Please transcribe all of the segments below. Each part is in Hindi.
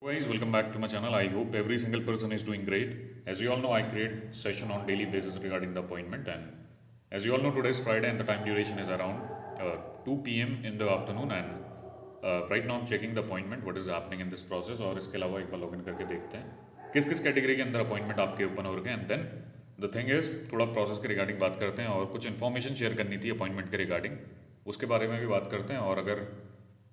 Guys, welcome back to my channel. I hope every single person is doing great. As you all know, I create session on daily basis regarding the appointment, and as you all know, today is Friday and the time duration is around 2 p.m. in the afternoon. And right now I'm checking the appointment, what is happening in this process. और इसके अलावा एक बार लॉगिन करके देखते हैं किस किस कैटेगरी के अंदर अपॉइंटमेंट आपके ओपन हो रखे हैं. And then the thing is थोड़ा प्रोसेस के रिगार्डिंग बात करते हैं और कुछ इन्फॉर्मेशन शेयर करनी थी अपॉइंटमेंट के रिगार्डिंग, उसके बारे में भी बात करते हैं. और अगर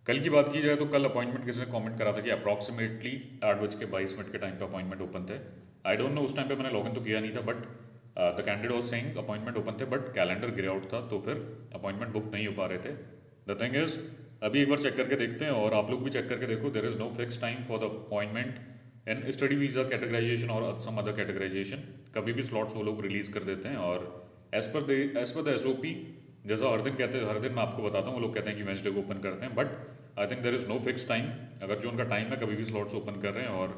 कल की बात की जाए तो कल अपॉइंटमेंट किसी ने कमेंट करा था कि अप्रॉक्सीमेटली 8:22 के टाइम पे अपॉइंटमेंट ओपन थे. आई डोंट नो, उस टाइम पे मैंने लॉगिन तो किया नहीं था, but the candidate was saying appointment open थे बट कैलेंडर ग्रे आउट था, तो फिर अपॉइंटमेंट बुक नहीं हो पा रहे थे. द थिंग इज अभी एक बार चेक करके देखते हैं और आप लोग भी चेक करके देखो. There is no fix time for the appointment in study visa categorisation और सम अदर कैटेगराइजेशन. कभी भी स्लॉट्स वो लोग रिलीज़ कर देते हैं और एज पर द एसओपी जैसा हर दिन कहते हैं, हर दिन मैं आपको बताता हूँ, वो लोग कहते हैं कि वेंसडे को ओपन करते हैं, but I think there is no fix time. अगर जो उनका टाइम है कभी भी स्लॉट्स ओपन कर रहे हैं और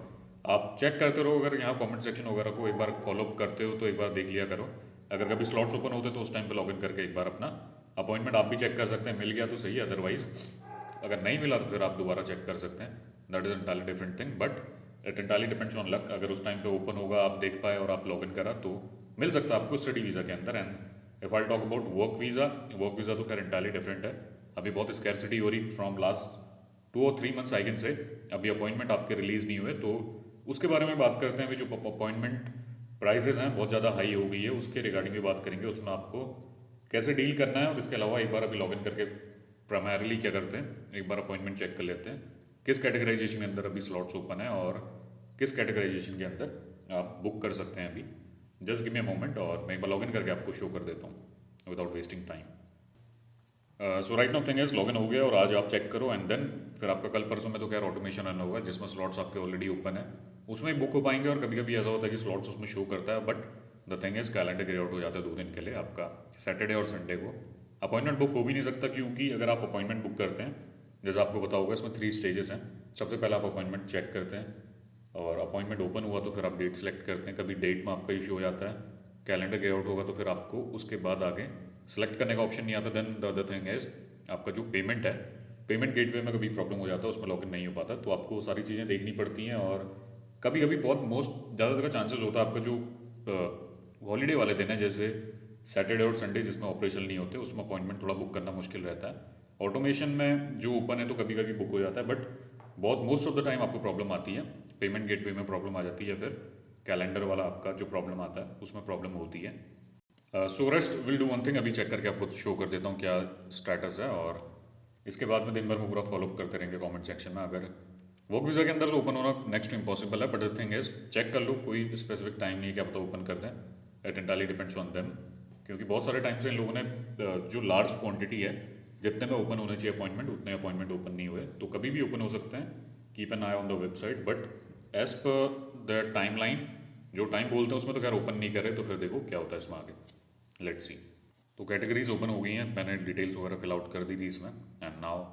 आप चेक करते रहो. अगर यहाँ कमेंट सेक्शन वगैरह को एक बार फॉलोअप करते हो तो एक बार देख लिया करो. अगर कभी स्लॉट्स ओपन होते तो उस टाइम पे लॉगिन करके एक बार अपना अपॉइंटमेंट आप भी चेक कर सकते हैं. मिल गया तो सही है, अदरवाइज अगर नहीं मिला तो फिर आप दोबारा चेक कर सकते हैं. That is entirely different thing, but it entirely depends on luck. अगर उस टाइम पे ओपन होगा, आप देख पाए और आप लॉगिन करा तो मिल सकता है आपको स्टडी वीज़ा के अंदर. And if I talk about work visa तो खैर एंटायरली डिफरेंट है. अभी बहुत स्कैरसिटी हो रही फ्रॉम लास्ट 2 और 3 मंथ्स आई कैन से. अभी अपॉइंटमेंट आपके रिलीज़ नहीं हुए, तो उसके बारे में बात करते हैं. अभी जो अपॉइंटमेंट प्राइसेस हैं बहुत ज़्यादा हाई हो गई है, उसके रिगार्डिंग भी बात करेंगे. उसमें आपको कैसे डील करना है और इसके अलावा एक बार अभी लॉगिन करके प्राइमरली क्या करते हैं, एक बार अपॉइंटमेंट चेक कर लेते हैं किस कैटेगराइजेशन के अंदर अभी स्लॉट्स ओपन है और किस कैटेगराइजेशन के अंदर आप बुक कर सकते हैं. अभी just give me a moment और मैं एक बार लॉगिन करके आपको शो कर देता हूँ without wasting time. So right now thing is login हो गया और आज आप चेक करो एंड देन फिर आपका कल परसों में तो खैर ऑटोमेशन रन होगा जिसमें स्लॉट्स आपके ऑलरेडी ओपन है, उसमें ही बुक हो पाएंगे. और कभी कभी ऐसा होता है कि स्लॉट्स उसमें शो करता है, but the thing is calendar grey out हो जाता है 2 दिन के लिए. आपका सैटरडे और संडे को अपॉइंटमेंट बुक हो भी नहीं सकता, क्योंकि अगर आप अपॉइंटमेंट बुक करते हैं, जैसे आपको पता होगा इसमें 3 स्टेजेस हैं. सबसे पहले आप अपॉइंटमेंट चेक करते हैं और अपॉइंटमेंट ओपन हुआ तो फिर आप डेट सेलेक्ट करते हैं. कभी डेट में आपका इशू हो जाता है, कैलेंडर ग्रे आउट होगा तो फिर आपको उसके बाद आगे सेलेक्ट करने का ऑप्शन नहीं आता. Then the other thing is आपका जो पेमेंट है, पेमेंट गेटवे में कभी प्रॉब्लम हो जाता है, उसमें लॉगिन नहीं हो पाता, तो आपको वो सारी चीज़ें देखनी पड़ती हैं. और कभी कभी बहुत ज़्यादातर का चांसेस होता है आपका जो हॉलीडे वाले दिन है, जैसे सैटरडे और संडे जिसमें ऑपरेशन नहीं होते, उसमें अपॉइंटमेंट थोड़ा बुक करना मुश्किल रहता है. ऑटोमेशन में जो ओपन है तो कभी कभी बुक हो जाता है, बट बहुत मोस्ट ऑफ द टाइम आपको प्रॉब्लम आती है. पेमेंट गेटवे में प्रॉब्लम आ जाती है, फिर कैलेंडर वाला आपका जो प्रॉब्लम आता है उसमें प्रॉब्लम होती है. So rest will do one thing, अभी चेक करके आपको शो कर देता हूँ क्या स्टेटस है, और इसके बाद में दिन भर में पूरा फॉलोअप करते रहेंगे कमेंट सेक्शन में. अगर वर्क वीज़ा के अंदर तो ओपन होना नेक्स्ट टू इम्पॉसिबल है, but the thing is check कर लो, कोई स्पेसिफिक टाइम नहीं है, क्या पता ओपन कर दें. It entirely depends on them, क्योंकि बहुत सारे टाइम से इन लोगों ने जो लार्ज क्वांटिटी है, जितने में ओपन होने चाहिए अपॉइंटमेंट, उतने अपॉइंटमेंट ओपन नहीं हुए, तो कभी भी ओपन हो सकते हैं. Keep an eye on the website, but as per the timeline जो टाइम बोलते हैं उसमें तो खैर ओपन नहीं कर रहे, तो फिर देखो क्या होता है इसमें आगे. Let's see. तो कैटेगरीज ओपन हो गई हैं, मैंने डिटेल्स वगैरह फिल आउट कर दी थी इसमें. And now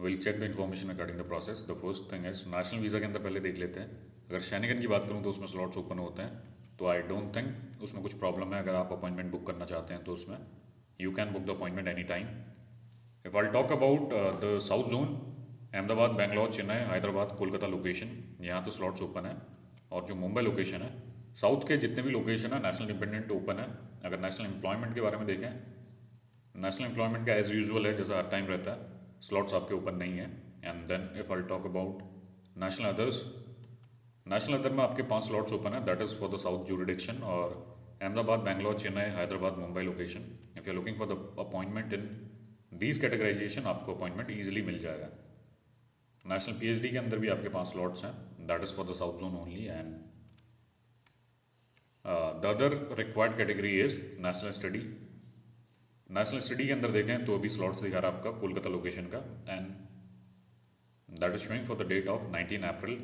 will check the information according the process. The first thing is national visa के अंदर पहले देख लेते हैं. अगर शैनिगन की बात करूँ तो उसमें स्लॉट्स ओपन होते हैं, तो आई डोंट थिंक उसमें कुछ प्रॉब्लम है. अगर आप अपॉइंटमेंट बुक करना चाहते हैं तो उसमें you can book the appointment any time. If I talk about the south zone, Ahmedabad, Bangalore, Chennai, Hyderabad, Kolkata location, यहाँ तो स्लॉट्स ओपन है. और जो मुंबई लोकेशन है, साउथ के जितने भी लोकेशन है नेशनल डिपेंडेंट ओपन है. अगर नेशनल एम्प्लॉयमेंट के बारे में देखें, नेशनल एम्प्लॉयमेंट का एज यूजुअल है, जैसा हर टाइम रहता है, स्लॉट्स आपके ओपन नहीं है. And then if I talk about national others, national other में आपके 5 स्लॉट्स ओपन है, that is for the south jurisdiction और Ahmedabad, Bangalore, Chennai, Hyderabad, Mumbai location. If you are looking for the appointment in these categorisation, आपको अपॉइंटमेंट ईजिली मिल जाएगा. नेशनल पीएचडी के अंदर भी आपके 5 स्लॉट्स हैं, that is for the south zone only. And the other required category is national study. National study के अंदर देखें तो अभी स्लॉट्स दिखा रहा है आपका कोलकाता लोकेशन का, and that is showing for the date of 19 April.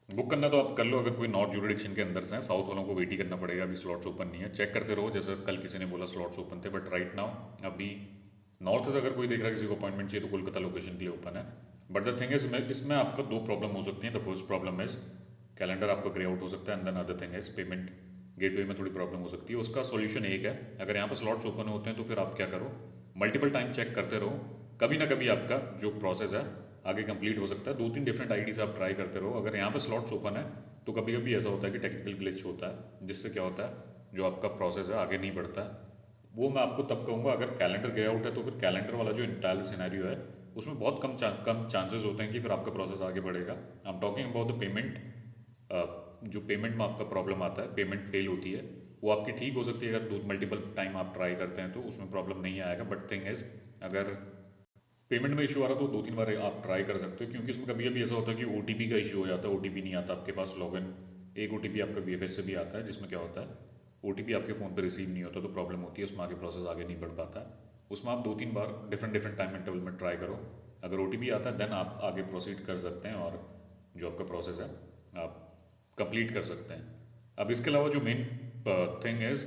Book करना तो आप कर लो अगर कोई नॉर्थ ज्यूरिडिक्शन के अंदर से है. साउथ वालों को वेट ही करना पड़ेगा, अभी स्लॉट्स ओपन नहीं है. चेक करते रहो, जैसे कल किसी ने बोला स्लॉट्स ओपन थे, बट राइट नाउ अभी नॉर्थ से अगर कोई देख रहा है किसी को अपॉइंटमेंट चाहिए तो कोलकाता लोकेशन के लिए ओपन है. बट द थिंग इज इसमें आपका 2 प्रॉब्लम हो सकती है. The first problem is calendar आपका ग्रे आउट हो सकता है, and then other thing is payment gateway में थोड़ी प्रॉब्लम हो सकती है. उसका सॉल्यूशन एक है, अगर यहाँ पर स्लॉट्स ओपन होते हैं तो फिर आप क्या करो, मल्टीपल टाइम चेक करते रहो. कभी ना कभी आपका जो प्रोसेस है आगे कंप्लीट हो सकता है। 2-3 डिफरेंट आईडीज आप ट्राई करते रहो। अगर यहाँ पे स्लॉट्स ओपन है तो कभी कभी ऐसा होता है कि टेक्निकल ग्लिच होता है, जिससे क्या होता है जो आपका प्रोसेस है आगे नहीं बढ़ता है। वो मैं आपको तब कहूँगा अगर कैलेंडर ग्रे आउट है तो फिर कैलेंडर वाला जो इंटायर सिनेरियो है उसमें बहुत कम चांसेस होते हैं कि फिर आपका प्रोसेस आगे बढ़ेगा। I am talking about the payment. जो पेमेंट में आपका प्रॉब्लम आता है, पेमेंट फेल होती है, वो आपकी ठीक हो सकती है अगर दो मल्टीपल टाइम आप ट्राई करते हैं तो उसमें प्रॉब्लम नहीं आएगा। बट थिंग इज अगर पेमेंट में इशू आ रहा तो 2-3 बार आप ट्राई कर सकते हो, क्योंकि इसमें कभी कभी ऐसा होता है कि OTP का इशू हो जाता है, OTP नहीं आता आपके पास लॉगिन। एक OTP आपका VFS से भी आता है जिसमें क्या होता है OTP आपके फ़ोन पे रिसीव नहीं होता तो प्रॉब्लम होती है, उसमें आगे प्रोसेस आगे नहीं बढ़ पाता है। उसमें आप 2-3 बार डिफरेंट टाइम इंटरवल में ट्राई करो। अगर OTP आता है देन आप आगे प्रोसीड कर सकते हैं और जो आपका प्रोसेस है आप कंप्लीट कर सकते हैं। अब इसके अलावा जो मेन थिंग इज़,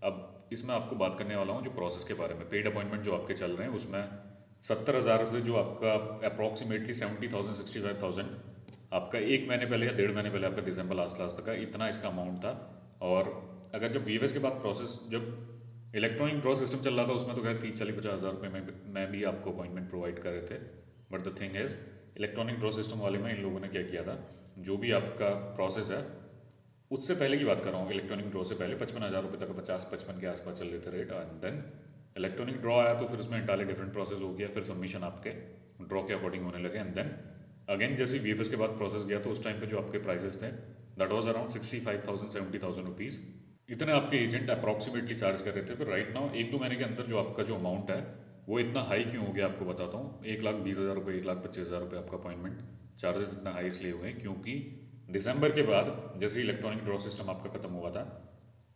अब इसमें आपको बात करने वाला हूँ जो प्रोसेस के बारे में। पेड अपॉइंटमेंट जो आपके चल रहे हैं उसमें 70,000 से जो आपका अप्रॉक्सीमेटली 70,000 65,000 आपका 1 महीने पहले या 1.5 महीने पहले आपका दिसंबर लास्ट तक का इतना इसका अमाउंट था। और अगर जब VFS के बाद प्रोसेस, जब इलेक्ट्रॉनिक ड्रॉ सिस्टम चल रहा था उसमें तो खैर 30-40-50 हज़ार रुपये में भी आपको अपॉइंटमेंट प्रोवाइड कर रहे थे। But the thing is electronic draw system वाले में इन लोगों ने क्या किया था, जो भी आपका प्रोसेस है उससे पहले की बात कर रहा हूँ, इलेक्ट्रॉनिक ड्रॉ से पहले 55,000 रुपये तक 50-55 के आसपास चल रहे थे rate. And then electronic draw आया तो फिर उसमें इंटायरली डिफरेंट प्रोसेस हो गया, फिर सबमिशन आपके ड्रॉ के अकॉर्डिंग होने लगे। एंड देन अगेन जैसे VFS के बाद प्रोसेस गया तो उस टाइम पे जो आपके प्राइसेस थे दैट वाज अराउंड 65,000 70,000 रुपीज़, इतने आपके एजेंट अप्रॉक्सीमेटली चार्ज कर रहे थे। फिर राइट नाउ 1-2 महीने के अंदर जो आपका जो अमाउंट है वो इतना हाई क्यों हो गया आपको बताता हूँ। 1,20,000 रुपये 1,25,000 रुपये आपका अपॉइंटमेंट चार्जेस इतना हाई इसलिए हुए हैं क्योंकि दिसंबर के बाद जैसे इलेक्ट्रॉनिक ड्रॉ सिस्टम आपका खत्म हुआ था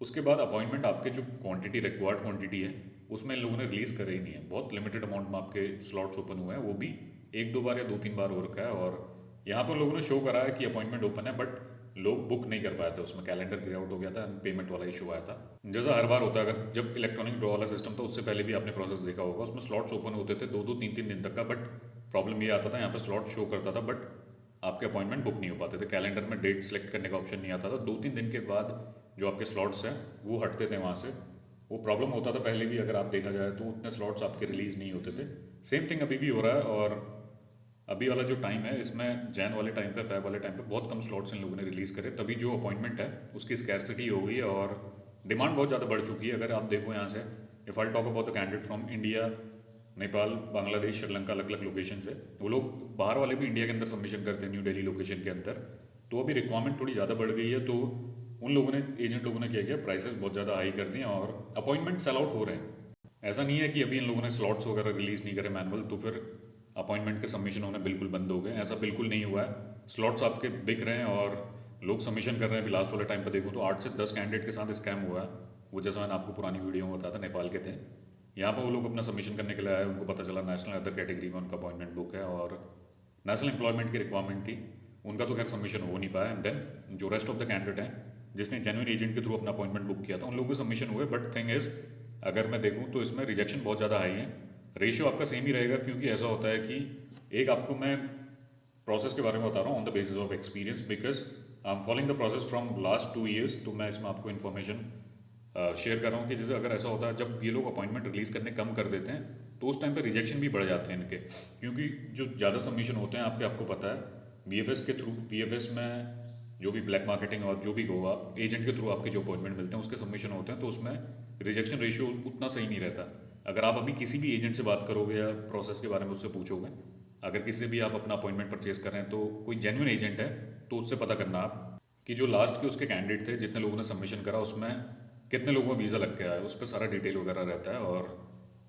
उसके बाद अपॉइंटमेंट आपके जो क्वांटिटी रिक्वायर्ड क्वांटिटी है उसमें इन लोगों ने रिलीज़ करे ही नहीं है। बहुत लिमिटेड अमाउंट में आपके स्लॉट्स ओपन हुए हैं, वो भी 1-2 बार या 2-3 बार हो रखा है। और यहाँ पर लोगों ने शो करा है कि अपॉइंटमेंट ओपन है बट लोग बुक नहीं कर पाए थे, उसमें कैलेंडर ग्रे आउट हो गया था, पेमेंट वाला इशू आया था। जैसा हर बार होता है अगर जब इलेक्ट्रॉनिक ड्रॉ वाला सिस्टम था उससे पहले भी आपने प्रोसेस देखा होगा, उसमें स्लॉट्स ओपन होते थे 2-2 3-3 दिन तक का। बट प्रॉब्लम ये आता था यहाँ पर स्लॉट शो करता था बट आपके अपॉइंटमेंट बुक नहीं हो पाते थे, कैलेंडर में डेट सेलेक्ट करने का ऑप्शन नहीं आता था। 2-3 दिन के बाद जो आपके स्लॉट्स हैं वो हटते थे वहाँ से। वो प्रॉब्लम होता था पहले भी, अगर आप देखा जाए तो उतने स्लॉट्स आपके रिलीज़ नहीं होते थे। सेम थिंग अभी भी हो रहा है। और अभी वाला जो टाइम है इसमें जैन वाले टाइम पे, फेब वाले टाइम पे बहुत कम स्लॉट्स इन लोगों ने रिलीज़ करे, तभी जो अपॉइंटमेंट है उसकी स्कैरसिटी हो गई है और डिमांड बहुत ज़्यादा बढ़ चुकी है। अगर आप देखो यहाँ से, if I talk about the candidate from India, Nepal, Bangladesh, Sri Lanka, अलग अलग लोकेशन से, वो लोग बाहर वाले भी इंडिया के अंदर सबमिशन करते हैं न्यू दिल्ली लोकेशन के अंदर। तो अभी रिक्वायरमेंट थोड़ी ज़्यादा बढ़ गई है तो उन लोगों ने, एजेंट लोगों ने क्या किया, प्राइसेस बहुत ज़्यादा हाई कर दिए और अपॉइंटमेंट सेल आउट हो रहे हैं। ऐसा नहीं है कि अभी इन लोगों ने स्लॉट्स वगैरह रिलीज़ नहीं करे मैनुअल तो फिर अपॉइंटमेंट के सबमिशन होने बिल्कुल बंद हो गए, ऐसा बिल्कुल नहीं हुआ है। स्लॉट्स आपके बिक रहे हैं और लोग सबमिशन कर रहे हैं। अभी लास्ट वाले टाइम पर देखो तो 8 से 10 कैंडिडेट के साथ स्कैम हुआ है। वो जैसा मैंने आपको पुरानी वीडियो में बताया था, नेपाल के थे। यहाँ पर वो लोग अपना सबमिशन करने के लिए आए, उनको पता चला नेशनल अदर कैटेगरी में उनका अपॉइंटमेंट बुक है और नेशनल एम्प्लॉयमेंट की रिक्वायरमेंट थी, उनका तो खैर सबमिशन हो नहीं पाया। एंड देन जो रेस्ट ऑफ द कैंडिडेट हैं जिसने जेन्युइन एजेंट के थ्रू अपना अपॉइंटमेंट बुक किया था उन लोगों के सबमिशन हुए। बट थिंग इज अगर मैं देखूँ तो इसमें रिजेक्शन बहुत ज़्यादा हाई है। रेशियो आपका सेम ही रहेगा क्योंकि ऐसा होता है कि एक आपको मैं प्रोसेस के बारे में बता रहा हूँ on the basis of experience, because I am following the process from last 2 years. तो मैं इसमें आपको इन्फॉर्मेशन शेयर कर रहा हूँ कि जैसे अगर ऐसा होता है जब ये लोग अपॉइंटमेंट रिलीज़ करने कम कर देते हैं तो उस टाइम पे रिजेक्शन भी बढ़ जाते हैं इनके, क्योंकि जो ज़्यादा सबमिशन होते हैं आपको पता है VFS के थ्रू, VFS में जो भी ब्लैक मार्केटिंग और जो भी हो आप एजेंट के थ्रू आपके जो अपॉइंटमेंट मिलते हैं उसके सबमिशन होते हैं तो उसमें रिजेक्शन रेशियो उतना सही नहीं रहता। अगर आप अभी किसी भी एजेंट से बात करोगे या प्रोसेस के बारे में उससे पूछोगे, अगर किसी भी आप अपना अपॉइंटमेंट परचेज कर रहे हैं तो कोई जेन्युइन एजेंट है तो उससे पता करना आप कि जो लास्ट के उसके कैंडिडेट थे, जितने लोगों ने सबमिशन करा उसमें कितने लोगों का वीज़ा लग गया है, उस पर सारा डिटेल वगैरह रहता है। और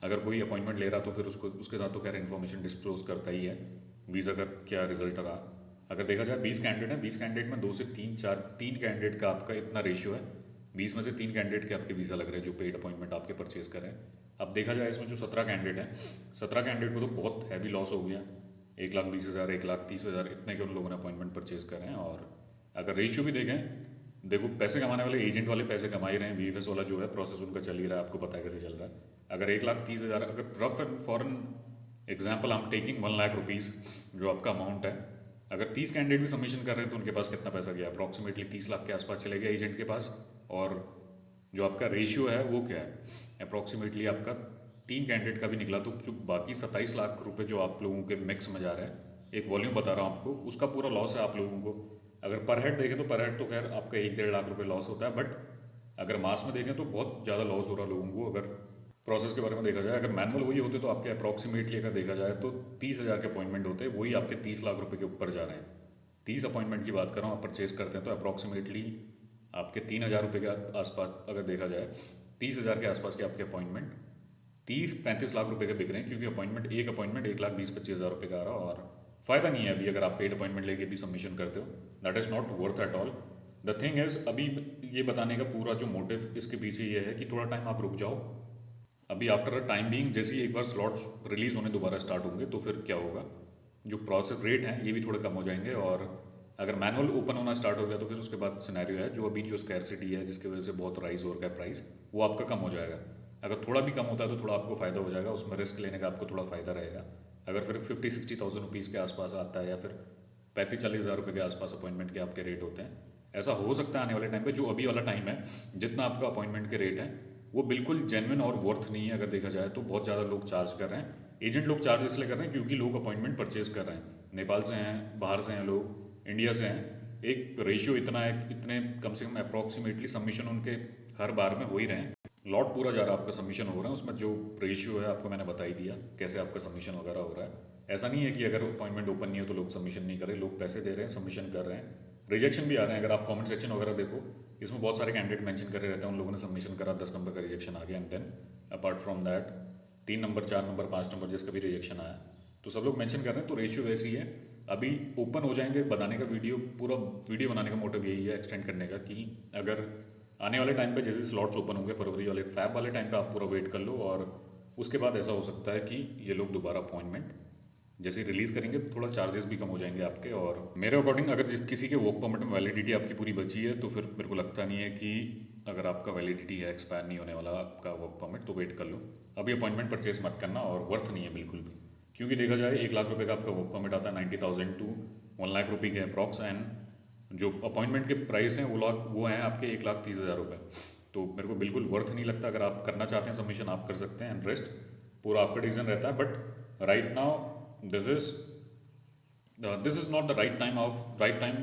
अगर कोई अपॉइंटमेंट ले रहा तो फिर उसको उसके साथ तो खैर इन्फॉर्मेशन डिस्क्लोज करता ही है, वीज़ा का क्या रिजल्ट रहा। अगर देखा जाए 20 कैंडिडेट हैं, 20 कैंडिडेट में 2 से 3 कैंडिडेट का आपका इतना रेशियो है, 20 में से 3 कैंडिडेट के आपके वीज़ा लग रहे हैं जो पेड अपॉइंटमेंट आपके परचेज करें। अब देखा जाए इसमें जो 17 कैंडिडेट हैं, 17 कैंडिडेट को तो बहुत हैवी लॉस हो गया। 1,20,000 1,30,000 इतने के उन लोगों ने अपॉइंटमेंट परचेज करें। और अगर रेशियो भी देखें, देखो पैसे कमाने वाले एजेंट वाले पैसे कमा ही रहे हैं, VFS वाला जो है प्रोसेस उनका चल ही रहा है, आपको पता है कैसे चल रहा है। अगर 1,30,000, अगर rough and foreign example I am taking 1 lakh rupees जो आपका अमाउंट है, अगर 30 कैंडिडेट भी सबमिशन कर रहे हैं तो उनके पास कितना पैसा गया, अप्रॉक्सीमेटली 30 लाख के आसपास चले गया एजेंट के पास। और जो आपका रेशियो है वो क्या है, अप्रॉक्सीमेटली आपका 3 कैंडिडेट का भी निकला तो जो बाकी 27 लाख रुपए जो आप लोगों के मिक्स में जा रहे हैं एक वॉल्यूम बता रहा हूँ आपको, उसका पूरा लॉस है आप लोगों को। अगर पर हेड देखें तो पर हेड तो खैर आपका 1-1.5 लाख रुपए लॉस होता है, बट अगर मास में देखें तो बहुत ज़्यादा लॉस हो रहा है लोगों को। अगर प्रोसेस के बारे में देखा जाए, अगर मैनुअल वही होते तो आपके अप्रॉक्सीमेटली अगर देखा जाए तो 30,000 के अपॉइंटमेंट होते, वही आपके 30 लाख रुपए के ऊपर जा रहे हैं। 30 अपॉइंटमेंट की बात कर रहा हूँ, आप परचेस करते हैं तो अप्रॉक्सीमेटली आपके 3,000 रुपये के आसपास अगर देखा जाए, 30,000 के आसपास के आपके अपॉइंटमेंट 30-35 लाख रुपए के बिक रहे हैं, क्योंकि एक अपॉइंटमेंट 1,20,25,000 रुपये का आ रहा है। और फ़ायदा नहीं है अभी अगर आप पेड अपॉइंटमेंट लेके भी सबमिशन करते हो, that is not worth at all. The thing is, अभी ये बताने का पूरा जो मोटिव इसके पीछे ये है कि थोड़ा टाइम आप रुक जाओ। अभी आफ्टर अ टाइम बीइंग जैसे ही एक बार स्लॉट्स रिलीज़ होने दोबारा स्टार्ट होंगे तो फिर क्या होगा, जो प्रोसेस रेट हैं ये भी थोड़े कम हो जाएंगे। और अगर मैनुअल ओपन होना स्टार्ट हो गया तो फिर उसके बाद सिनेरियो है, जो अभी जो स्कैरसिटी है जिसकी वजह से बहुत राइज हो रहा है प्राइस, वो आपका कम हो जाएगा। अगर थोड़ा भी कम होता है तो थोड़ा आपको फ़ायदा हो जाएगा, उसमें रिस्क लेने का आपको थोड़ा फ़ायदा रहेगा। अगर फिर 50-60,000 रुपीज़ के आसपास आता है या फिर 35-40,000 रुपये के आसपास अपॉइंटमेंट के आपके रेट होते हैं, ऐसा हो सकता है आने वाले टाइम पे। जो अभी वाला टाइम है जितना आपका अपॉइंटमेंट के रेट है वो बिल्कुल जेन्युइन और वर्थ नहीं है। अगर देखा जाए तो बहुत ज़्यादा लोग चार्ज कर रहे हैं, एजेंट लोग चार्ज इसलिए कर रहे हैं क्योंकि लोग अपॉइंटमेंट परचेज कर रहे हैं, नेपाल से हैं, बाहर से हैं लोग, इंडिया से हैं। एक रेशियो इतना है, इतने कम से कम अप्रॉक्सीमेटली सबमिशन उनके हर बार में हो ही रहे हैं। लॉट पूरा जा रहा है आपका, सबमिशन हो रहा है, उसमें जो रेशियो है आपको मैंने बता ही दिया कैसे आपका सबमिशन वगैरह हो रहा है। ऐसा नहीं है कि अगर अपॉइंटमेंट ओपन नहीं हो तो लोग सबमिशन नहीं कर रहे, लोग पैसे दे रहे हैं, सबमिशन कर रहे हैं, रिजेक्शन भी आ रहे हैं। अगर आप कमेंट सेक्शन वगैरह देखो, इसमें बहुत सारे कैंडिडेट मेंशन कर रहे रहते हैं उन लोगों ने सबमिशन करा, 10 नंबर का रिजेक्शन आ गया, and then apart from that 3 number, 4 number, 5 number जिसका भी रिजेक्शन आया, तो सब लोग मेंशन कर रहे हैं। तो रेशियो वैसी है। अभी ओपन हो जाएंगे, बताने का वीडियो, पूरा वीडियो बनाने का मोटिव यही है, एक्सटेंड करने का, कि अगर आने वाले टाइम पे जैसे स्लॉट्स ओपन होंगे फरवरी वाले, फैब वाले टाइम पे आप पूरा वेट कर लो। और उसके बाद ऐसा हो सकता है कि ये लोग दोबारा अपॉइंटमेंट जैसे रिलीज़ करेंगे तो थोड़ा चार्जेस भी कम हो जाएंगे आपके। और मेरे अकॉर्डिंग अगर जिस किसी के वर्क परमिट में वैलिडिटी आपकी पूरी बची है तो फिर मेरे को लगता नहीं है कि अगर आपका वैलिडिटी है, एक्सपायर नहीं होने वाला आपका वर्क परमिट, तो वेट कर लो। अभी अपॉइंटमेंट परचेस मत करना, और वर्थ नहीं है बिल्कुल भी। क्योंकि देखा जाए 1 लाख रुपये का आपका वर्क परमिट आता है, 90,000 टू 1 लाख रुपये के अप्रॉक्स, एंड जो अपॉइंटमेंट के प्राइस हैं वो हैं आपके 1,30,000 रुपये। तो मेरे को बिल्कुल वर्थ नहीं लगता। अगर आप करना चाहते हैं सबमिशन आप कर सकते हैं, एंड रेस्ट पूरा आपका डिसीजन रहता है। But right now this is not the right time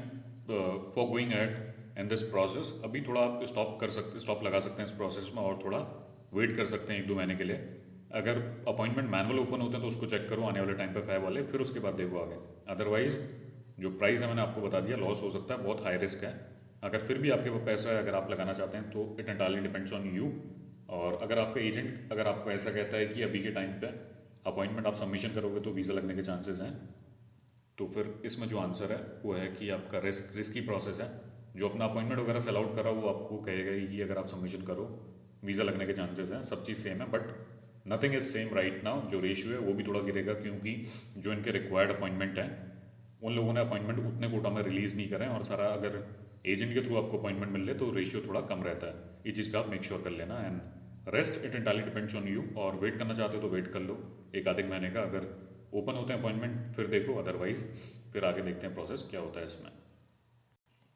for going ahead in this process। अभी थोड़ा आप स्टॉप लगा सकते हैं इस प्रोसेस में, और थोड़ा वेट कर सकते हैं 1-2 महीने के लिए। अगर अपॉइंटमेंट मैनुअल ओपन होते हैं तो उसको चेक करो आने वाले टाइम पे फैब वाले, फिर उसके बाद देखो आगे। अदरवाइज जो प्राइस है मैंने आपको बता दिया, लॉस हो सकता है, बहुत हाई रिस्क है। अगर फिर भी आपके पास पैसा है, अगर आप लगाना चाहते हैं तो it entirely depends on you. और अगर आपका एजेंट अगर आपको ऐसा कहता है कि अभी के टाइम पे अपॉइंटमेंट आप सबमिशन करोगे तो वीज़ा लगने के चांसेस हैं, तो फिर इसमें जो आंसर है वो है कि आपका रिस्की प्रोसेस है। जो अपना अपॉइंटमेंट वगैरह सेल आउट कर रहा है वो आपको कहेगा कि अगर आप सबमिशन करो वीज़ा लगने के चांसेस हैं। सब चीज़ सेम है, but nothing is same right now. जो रेशियो है वो भी थोड़ा गिरेगा, क्योंकि जो इनके रिक्वायर्ड अपॉइंटमेंट हैं उन लोगों ने अपॉइंटमेंट उतने कोटा में रिलीज़ नहीं करें, और सारा अगर एजेंट के थ्रू आपको अपॉइंटमेंट मिल रहे तो रेशियो थोड़ा कम रहता है। ये चीज़ का आप मेक श्योर कर लेना, and rest it entirely depends on you. और वेट करना चाहते हो तो वेट कर लो 1-आधे महीने का, अगर ओपन होते हैं अपॉइंटमेंट फिर देखो, अदरवाइज फिर आगे देखते हैं प्रोसेस क्या होता है इसमें।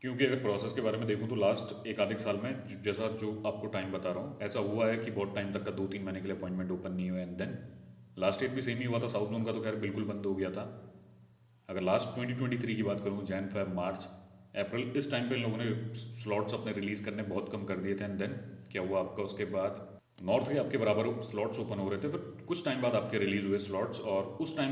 क्योंकि अगर प्रोसेस के बारे में देखूँ तो लास्ट 1-आधे साल में जैसा जो आपको टाइम बता रहा हूँ, ऐसा हुआ है कि बहुत टाइम तक का 2-3 महीने के लिए अपॉइंटमेंट ओपन नहीं हुआ, एंड देन लास्ट ईयर भी सेम ही हुआ था। साउथ जोन का तो खैर बिल्कुल बंद हो गया था। अगर लास्ट 2023 की बात करूँ, जैन, फेब, मार्च, अप्रैल, इस टाइम पे इन लोगों ने स्लॉट्स अपने रिलीज़ करने बहुत कम कर दिए थे, एंड देन क्या हुआ आपका, उसके बाद नॉर्थ के आपके बराबर स्लॉट्स ओपन हो रहे थे, फिर कुछ टाइम बाद आपके रिलीज़ हुए स्लॉट्स, और उस टाइम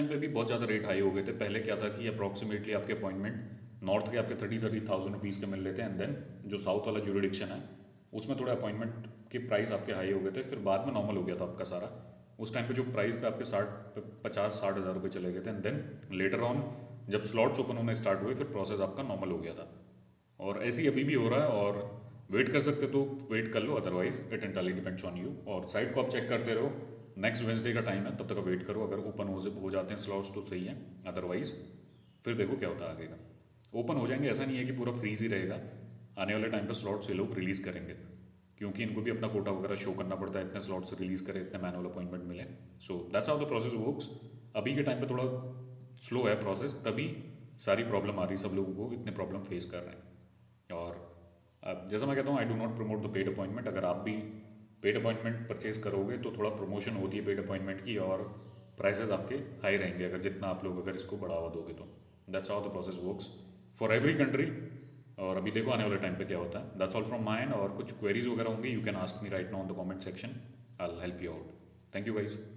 पे भी बहुत ज़्यादा रेट हाई हो गए थे। पहले क्या था कि अप्रॉक्सीमेटली आपके अपॉइंटमेंट नॉर्थ के आपके 30,000 रुपीज़ के मिल रहे थे, एंड देन जो साउथ वाला ज्यूरिडिक्शन है उसमें थोड़ा अपॉइंटमेंट के प्राइस आपके हाई हो गए थे। फिर बाद में नॉर्मल हो गया था आपका सारा। उस टाइम पे जो प्राइस थे आपके 50-60 हज़ार रुपये चले गए थे, एंड देन लेटर ऑन जब स्लॉट्स ओपन होने स्टार्ट हुए फिर प्रोसेस आपका नॉर्मल हो गया था। और ऐसे ही अभी भी हो रहा है, और वेट कर सकते तो वेट कर लो, otherwise it entirely depends on you. और साइट को आप चेक करते रहो, नेक्स्ट वेंसडे का टाइम है, तब तक वेट करो। अगर ओपन हो जाते हैं स्लॉट्स तो सही है, अदरवाइज फिर देखो क्या होता है आगे का। ओपन हो जाएंगे, ऐसा नहीं है कि पूरा फ्रीज ही रहेगा। आने वाले टाइम पर स्लॉट्स ये लोग रिलीज़ करेंगे, क्योंकि इनको भी अपना कोटा वगैरह शो करना पड़ता है, इतने स्लॉट्स रिलीज़ करें, इतने मैनुअल अपॉइंटमेंट मिले। So that's how the process works. अभी के टाइम पे थोड़ा स्लो है प्रोसेस, तभी सारी प्रॉब्लम आ रही, सब लोगों को इतने प्रॉब्लम फेस कर रहे हैं। और अब जैसा मैं कहता हूँ, I do not promote the paid appointment. अगर आप भी पेड अपॉइंटमेंट परचेज करोगे तो थोड़ा प्रमोशन होती है पेड अपॉइंटमेंट की, और प्राइसेस आपके हाई रहेंगे अगर जितना आप लोग अगर इसको बढ़ावा दोगे तो. That's how the process works for every country. और अभी देखो आने वाले टाइम पे क्या होता है. That's all from my and. और कुछ क्वेरीज वगैरह होंगी, you can ask me right now in the comment section. I will help you out. Thank you guys.